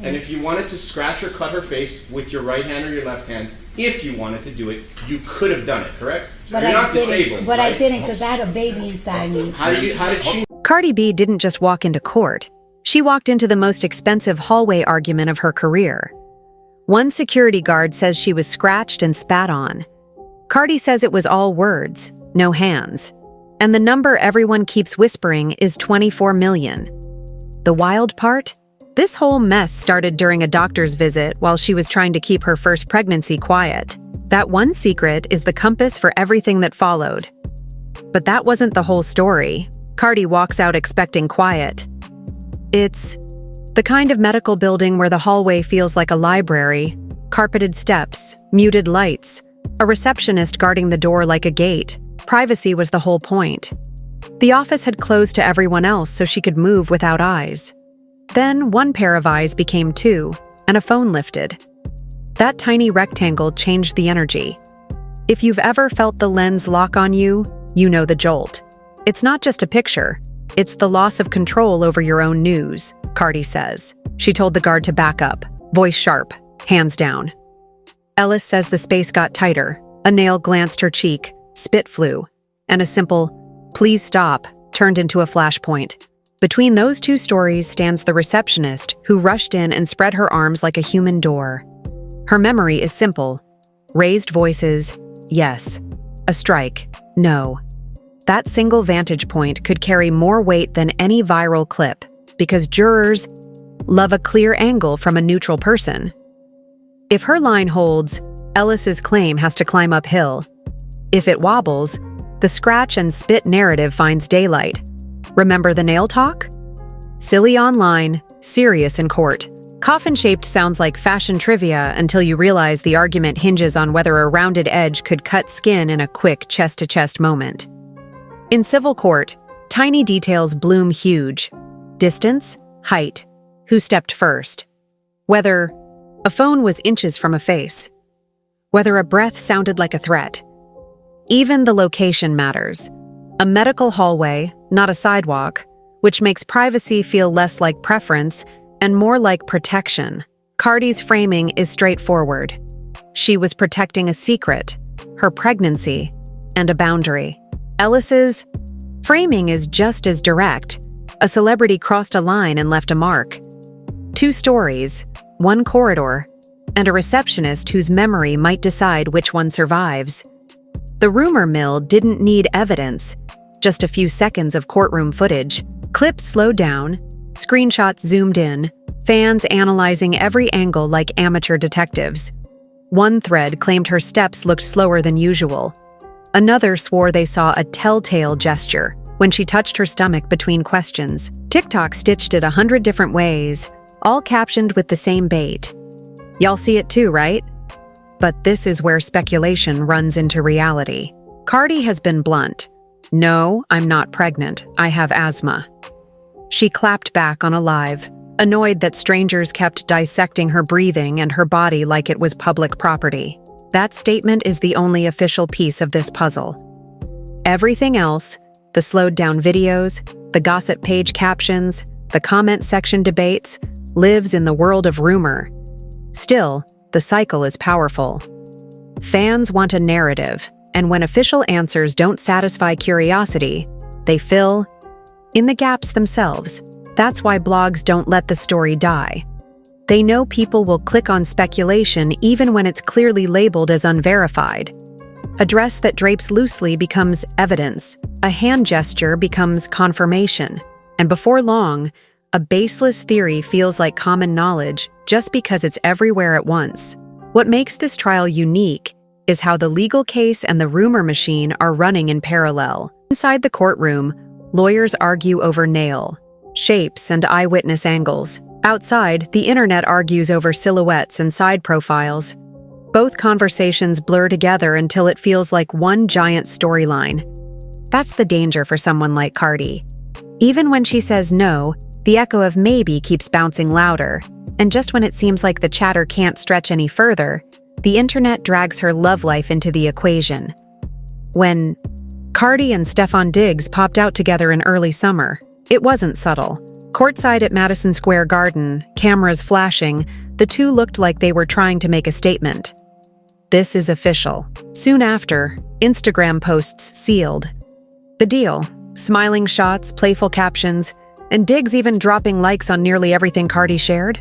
And if you wanted to scratch or cut her face with your right hand or your left hand, if you wanted to do it, you could have done it, correct? But You're not disabled, But right? I didn't because I had a baby inside me. How did she? Cardi B didn't just walk into court. She walked into the most expensive hallway argument of her career. One security guard says she was scratched and spat on. Cardi says it was all words, no hands. And the number everyone keeps whispering is 24 million. The wild part? This whole mess started during a doctor's visit while she was trying to keep her first pregnancy quiet. That one secret is the compass for everything that followed. But that wasn't the whole story. Cardi walks out expecting quiet. It's the kind of medical building where the hallway feels like a library, carpeted steps, muted lights, a receptionist guarding the door like a gate. Privacy was the whole point. The office had closed to everyone else so she could move without eyes. Then one pair of eyes became two, and a phone lifted. That tiny rectangle changed the energy. If you've ever felt the lens lock on you, you know the jolt. It's not just a picture. It's the loss of control over your own news, Cardi says. She told the guard to back up, voice sharp, hands down. Ellis says the space got tighter. A nail glanced her cheek, spit flew, and a simple, "Please stop," turned into a flashpoint. Between those two stories stands the receptionist who rushed in and spread her arms like a human door. Her memory is simple. Raised voices, yes. A strike, no. That single vantage point could carry more weight than any viral clip because jurors love a clear angle from a neutral person. If her line holds, Ellis's claim has to climb uphill. If it wobbles, the scratch and spit narrative finds daylight. Remember the nail talk? Silly online, serious in court. Coffin-shaped sounds like fashion trivia until you realize the argument hinges on whether a rounded edge could cut skin in a quick chest-to-chest moment. In civil court, tiny details bloom huge. Distance, height, who stepped first. Whether a phone was inches from a face. Whether a breath sounded like a threat. Even the location matters. A medical hallway, not a sidewalk, which makes privacy feel less like preference and more like protection. Cardi's framing is straightforward. She was protecting a secret, her pregnancy, and a boundary. Ellis's framing is just as direct. A celebrity crossed a line and left a mark. Two stories, one corridor, and a receptionist whose memory might decide which one survives. The rumor mill didn't need evidence, just a few seconds of courtroom footage. Clips slowed down, screenshots zoomed in, fans analyzing every angle like amateur detectives. One thread claimed her steps looked slower than usual. Another swore they saw a telltale gesture when she touched her stomach between questions. TikTok stitched it 100 different ways, all captioned with the same bait. Y'all see it too, right? But this is where speculation runs into reality. Cardi has been blunt. No, I'm not pregnant. I have asthma. She clapped back on a live, annoyed that strangers kept dissecting her breathing and her body like it was public property. That statement is the only official piece of this puzzle. Everything else, the slowed-down videos, the gossip page captions, the comment section debates, lives in the world of rumor. Still, the cycle is powerful. Fans want a narrative, and when official answers don't satisfy curiosity, they fill in the gaps themselves. That's why blogs don't let the story die. They know people will click on speculation even when it's clearly labeled as unverified. A dress that drapes loosely becomes evidence, a hand gesture becomes confirmation, and before long, a baseless theory feels like common knowledge just because it's everywhere at once. What makes this trial unique is how the legal case and the rumor machine are running in parallel. Inside the courtroom, lawyers argue over nail, shapes, and eyewitness angles. Outside, the internet argues over silhouettes and side profiles. Both conversations blur together until it feels like one giant storyline. That's the danger for someone like Cardi. Even when she says no, the echo of maybe keeps bouncing louder, and just when it seems like the chatter can't stretch any further, the internet drags her love life into the equation. When Cardi and Stefon Diggs popped out together in early summer, it wasn't subtle. Courtside at Madison Square Garden, cameras flashing, the two looked like they were trying to make a statement. This is official. Soon after, Instagram posts sealed. The deal: smiling shots, playful captions, and Diggs even dropping likes on nearly everything Cardi shared.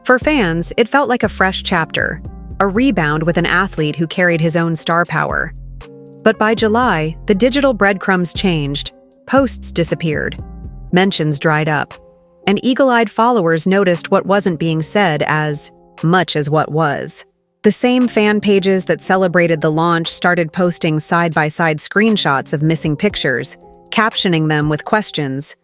For fans, it felt like a fresh chapter, a rebound with an athlete who carried his own star power. But by July, the digital breadcrumbs changed, posts disappeared, mentions dried up, and eagle-eyed followers noticed what wasn't being said as much as what was. The same fan pages that celebrated the launch started posting side-by-side screenshots of missing pictures, captioning them with questions.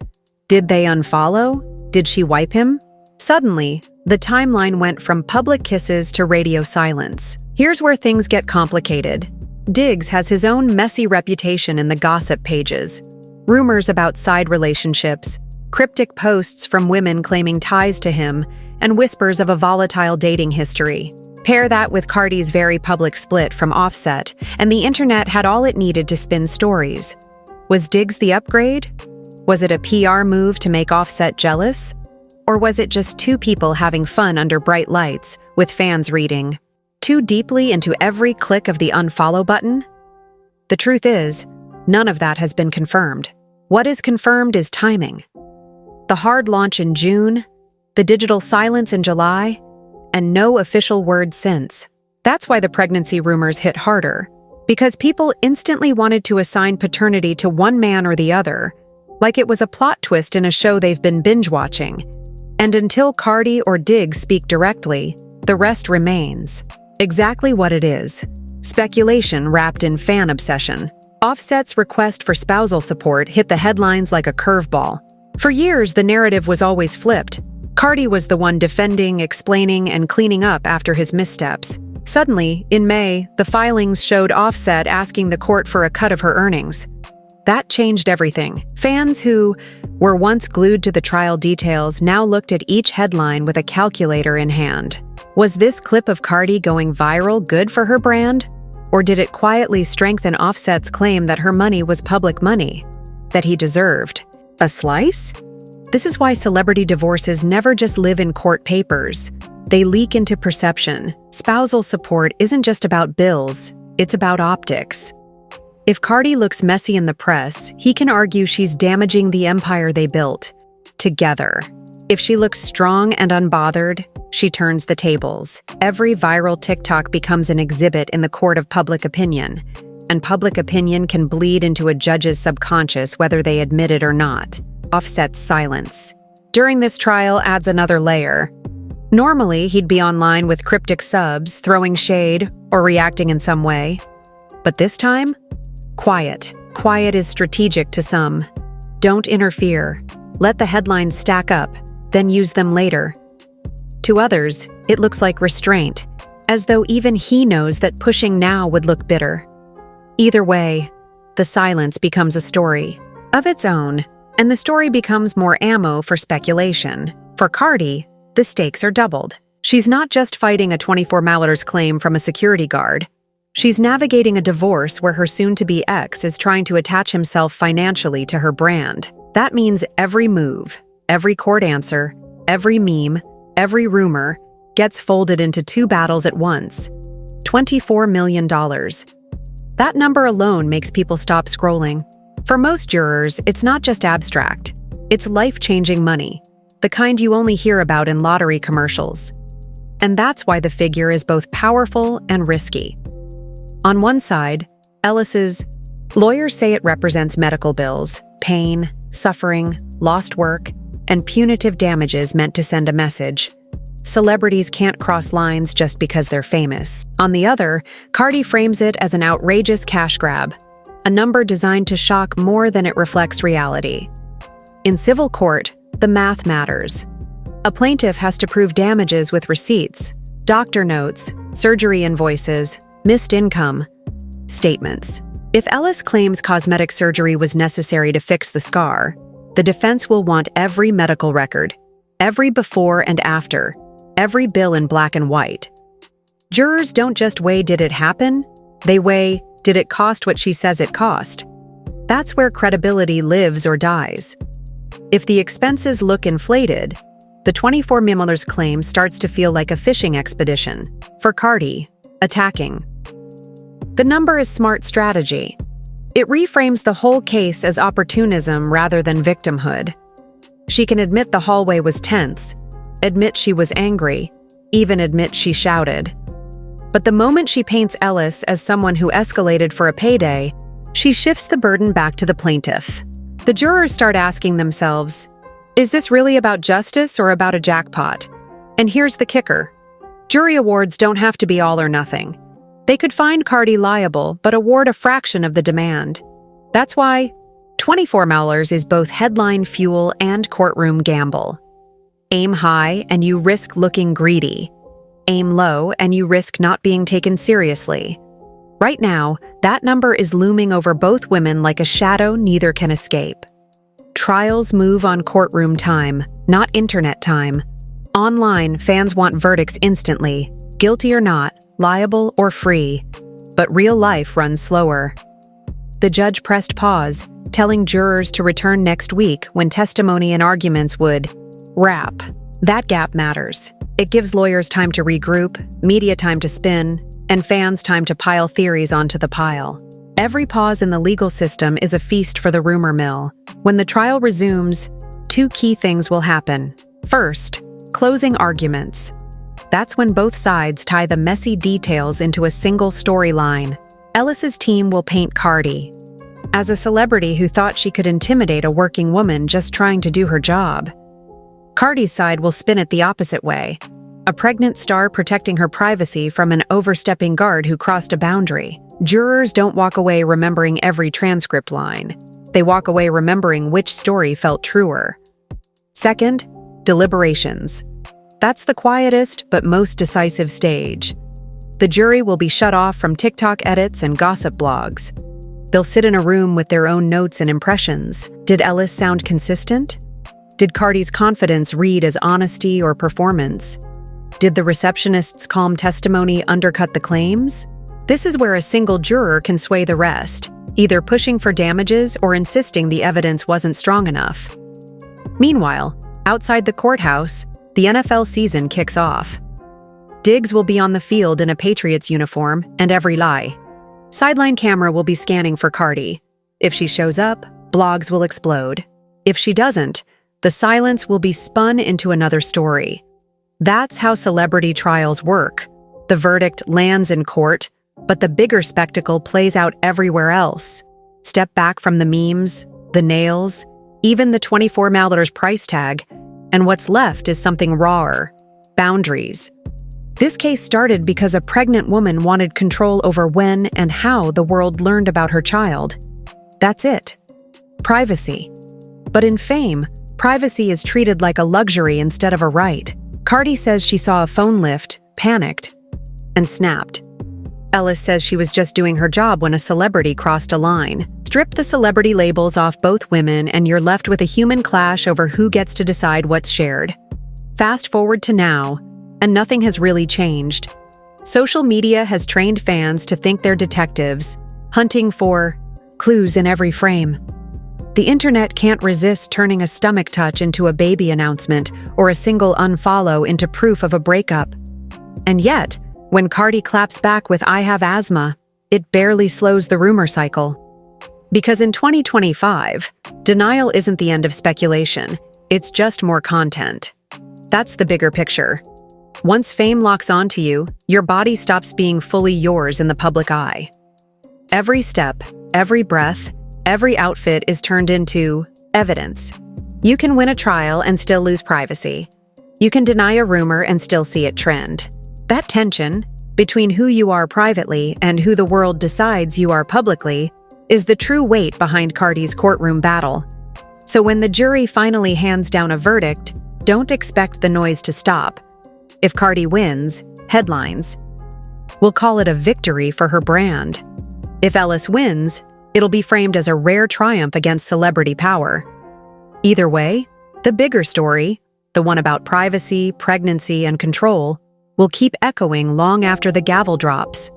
Did they unfollow? Did she wipe him? Suddenly, the timeline went from public kisses to radio silence. Here's where things get complicated. Diggs has his own messy reputation in the gossip pages. Rumors about side relationships, cryptic posts from women claiming ties to him, and whispers of a volatile dating history. Pair that with Cardi's very public split from Offset, and the internet had all it needed to spin stories. Was Diggs the upgrade? Was it a PR move to make Offset jealous? Or was it just two people having fun under bright lights, with fans reading too deeply into every click of the unfollow button? The truth is, none of that has been confirmed. What is confirmed is timing. The hard launch in June, the digital silence in July, and no official word since. That's why the pregnancy rumors hit harder, because people instantly wanted to assign paternity to one man or the other, like it was a plot twist in a show they've been binge-watching. And until Cardi or Diggs speak directly, the rest remains. Exactly what it is: speculation wrapped in fan obsession. Offset's request for spousal support hit the headlines like a curveball. For years, the narrative was always flipped. Cardi was the one defending, explaining, and cleaning up after his missteps. Suddenly, in May, the filings showed Offset asking the court for a cut of her earnings. That changed everything. Fans who were once glued to the trial details now looked at each headline with a calculator in hand. Was this clip of Cardi going viral good for her brand? Or did it quietly strengthen Offset's claim that her money was public money, that he deserved a slice? This is why celebrity divorces never just live in court papers. They leak into perception. Spousal support isn't just about bills, it's about optics. If Cardi looks messy in the press, he can argue she's damaging the empire they built together. If she looks strong and unbothered, she turns the tables. Every viral TikTok becomes an exhibit in the court of public opinion, and public opinion can bleed into a judge's subconscious whether they admit it or not. Offset's silence during this trial adds another layer. Normally, he'd be online with cryptic subs, throwing shade, or reacting in some way. But this time, quiet. Quiet is strategic to some. Don't interfere. Let the headlines stack up, then use them later. To others, it looks like restraint, as though even he knows that pushing now would look bitter. Either way, the silence becomes a story of its own, and the story becomes more ammo for speculation. For Cardi, the stakes are doubled. She's not just fighting a $24 claim from a security guard. She's navigating a divorce where her soon-to-be ex is trying to attach himself financially to her brand. That means every move, every court answer, every meme, every rumor gets folded into two battles at once. $24 million. That number alone makes people stop scrolling. For most jurors, it's not just abstract. It's life-changing money, the kind you only hear about in lottery commercials. And that's why the figure is both powerful and risky. On one side, Ellis's lawyers say it represents medical bills, pain, suffering, lost work, and punitive damages meant to send a message. Celebrities can't cross lines just because they're famous. On the other, Cardi frames it as an outrageous cash grab, a number designed to shock more than it reflects reality. In civil court, the math matters. A plaintiff has to prove damages with receipts, doctor notes, surgery invoices, missed income, statements. If Ellis claims cosmetic surgery was necessary to fix the scar, the defense will want every medical record, every before and after, every bill in black and white. Jurors don't just weigh did it happen, they weigh did it cost what she says it cost. That's where credibility lives or dies. If the expenses look inflated, the 24 Miller's claim starts to feel like a fishing expedition. For Cardi, attacking. The number is smart strategy. It reframes the whole case as opportunism rather than victimhood. She can admit the hallway was tense, admit she was angry, even admit she shouted. But the moment she paints Ellis as someone who escalated for a payday, she shifts the burden back to the plaintiff. The jurors start asking themselves, is this really about justice or about a jackpot? And here's the kicker. Jury awards don't have to be all or nothing. They could find Cardi liable but award a fraction of the demand. That's why 24 Miller's is both headline fuel and courtroom gamble. Aim high and you risk looking greedy. Aim low and you risk not being taken seriously. Right now, that number is looming over both women like a shadow neither can escape. Trials move on courtroom time, not internet time. Online, fans want verdicts instantly, guilty or not, liable or free. But real life runs slower. The judge pressed pause, telling jurors to return next week when testimony and arguments would wrap. That gap matters. It gives lawyers time to regroup, media time to spin, and fans time to pile theories onto the pile. Every pause in the legal system is a feast for the rumor mill. When the trial resumes, two key things will happen. First, closing arguments. That's when both sides tie the messy details into a single storyline. Ellis's team will paint Cardi as a celebrity who thought she could intimidate a working woman just trying to do her job. Cardi's side will spin it the opposite way. A pregnant star protecting her privacy from an overstepping guard who crossed a boundary. Jurors don't walk away remembering every transcript line. They walk away remembering which story felt truer. Second, deliberations. That's the quietest but most decisive stage. The jury will be shut off from TikTok edits and gossip blogs. They'll sit in a room with their own notes and impressions. Did Ellis sound consistent? Did Cardi's confidence read as honesty or performance? Did the receptionist's calm testimony undercut the claims? This is where a single juror can sway the rest, either pushing for damages or insisting the evidence wasn't strong enough. Meanwhile, outside the courthouse, the NFL season kicks off. Diggs will be on the field in a Patriots uniform and every lie. Sideline camera will be scanning for Cardi. If she shows up, blogs will explode. If she doesn't, the silence will be spun into another story. That's how celebrity trials work. The verdict lands in court, but the bigger spectacle plays out everywhere else. Step back from the memes, the nails, even the 24 Miller's price tag, and what's left is something rawer: boundaries. This case started because a pregnant woman wanted control over when and how the world learned about her child. That's it. Privacy. But in fame, privacy is treated like a luxury instead of a right. Cardi says she saw a phone lift, panicked, and snapped. Ellis says she was just doing her job when a celebrity crossed a line. Strip the celebrity labels off both women and you're left with a human clash over who gets to decide what's shared. Fast forward to now, and nothing has really changed. Social media has trained fans to think they're detectives, hunting for clues in every frame. The internet can't resist turning a stomach touch into a baby announcement or a single unfollow into proof of a breakup. And yet, when Cardi claps back with "I have asthma," it barely slows the rumor cycle. Because in 2025, denial isn't the end of speculation, it's just more content. That's the bigger picture. Once fame locks onto you, your body stops being fully yours in the public eye. Every step, every breath, every outfit is turned into evidence. You can win a trial and still lose privacy. You can deny a rumor and still see it trend. That tension, between who you are privately and who the world decides you are publicly, is the true weight behind Cardi's courtroom battle. So when the jury finally hands down a verdict, don't expect the noise to stop. If Cardi wins, headlines. We'll call it a victory for her brand. If Ellis wins, it'll be framed as a rare triumph against celebrity power. Either way, the bigger story, the one about privacy, pregnancy, and control, will keep echoing long after the gavel drops.